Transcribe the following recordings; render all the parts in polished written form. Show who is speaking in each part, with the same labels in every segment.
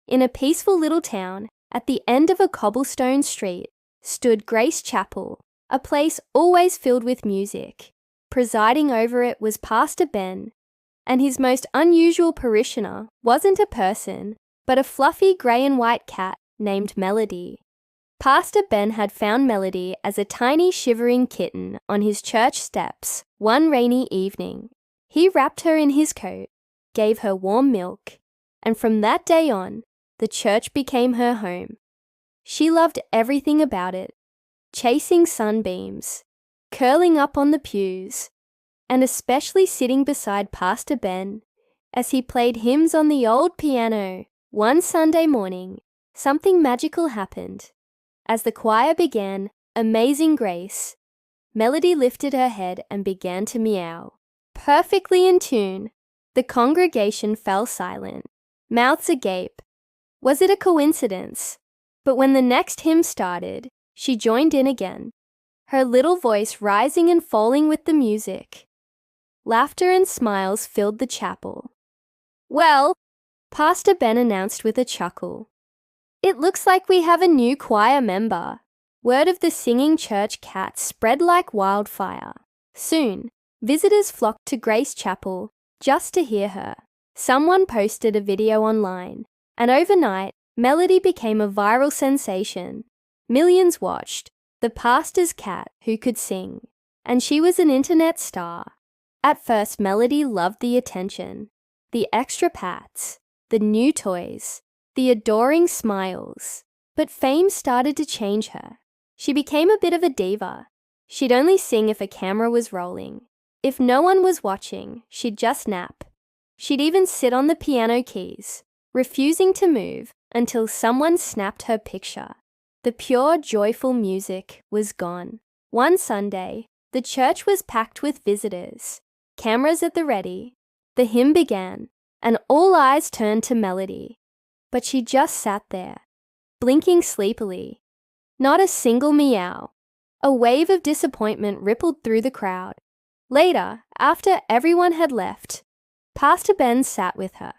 Speaker 1: In a peaceful little town, at the end of a cobblestone street, stood Grace Chapel, a place always filled with music. Presiding over it was Pastor Ben, and his most unusual parishioner wasn't a person, but a fluffy grey and white cat named Melody. Pastor Ben had found Melody as a tiny shivering kitten on his church steps one rainy evening. He wrapped her in his coat, gave her warm milk, and from that day on, the church became her home. She loved everything about it, chasing sunbeams, curling up on the pews, and especially sitting beside Pastor Ben as he played hymns on the old piano. One Sunday morning, something magical happened. As the choir began Amazing Grace, Melody lifted her head and began to meow. Perfectly in tune, the congregation fell silent, mouths agape. Was it a coincidence? But when the next hymn started, she joined in again, her little voice rising and falling with the music. Laughter and smiles filled the chapel. "Well," Pastor Ben announced with a chuckle, "it looks like we have a new choir member." Word of the singing church cat spread like wildfire. Soon, visitors flocked to Grace Chapel just to hear her. Someone posted a video online, and overnight, Melody became a viral sensation. Millions watched the pastor's cat who could sing, and she was an internet star. At first, Melody loved the attention, the extra pats, the new toys, the adoring smiles. But fame started to change her. She became a bit of a diva. She'd only sing if a camera was rolling. If no one was watching, she'd just nap. She'd even sit on the piano keys, refusing to move until someone snapped her picture. The pure, joyful music was gone. One Sunday, the church was packed with visitors, cameras at the ready. The hymn began, and all eyes turned to Melody. But she just sat there, blinking sleepily. Not a single meow. A wave of disappointment rippled through the crowd. Later, after everyone had left, Pastor Ben sat with her.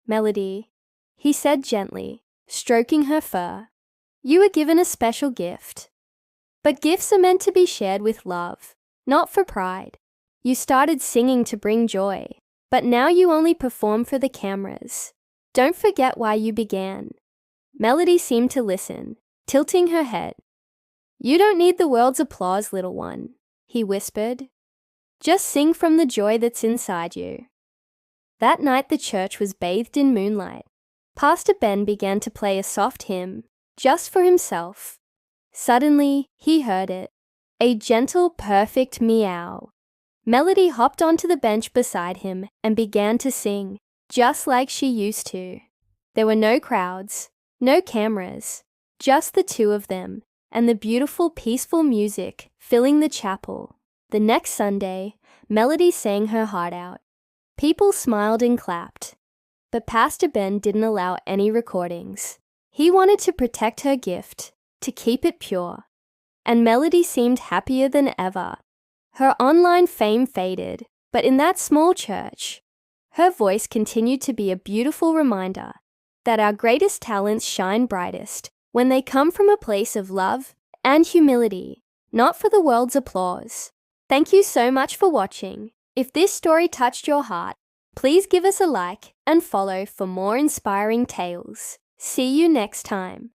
Speaker 1: "Melody," he said gently, stroking her fur, "you were given a special gift. But gifts are meant to be shared with love, not for pride. You started singing to bring joy, but now you only perform for the cameras. Don't forget why you began." Melody seemed to listen, tilting her head. "You don't need the world's applause, little one," he whispered. "Just sing from the joy that's inside you." That night the church was bathed in moonlight. Pastor Ben began to play a soft hymn, just for himself. Suddenly, he heard it, a gentle, perfect meow. Melody hopped onto the bench beside him and began to sing, just like she used to. There were no crowds, no cameras, just the two of them, and the beautiful, peaceful music filling the chapel. The next Sunday, Melody sang her heart out. People smiled and clapped, but Pastor Ben didn't allow any recordings. He wanted to protect her gift, to keep it pure. And Melody seemed happier than ever. Her online fame faded, but in that small church, her voice continued to be a beautiful reminder that our greatest talents shine brightest when they come from a place of love and humility, not for the world's applause. Thank you so much for watching. If this story touched your heart, please give us a like and follow for more inspiring tales. See you next time.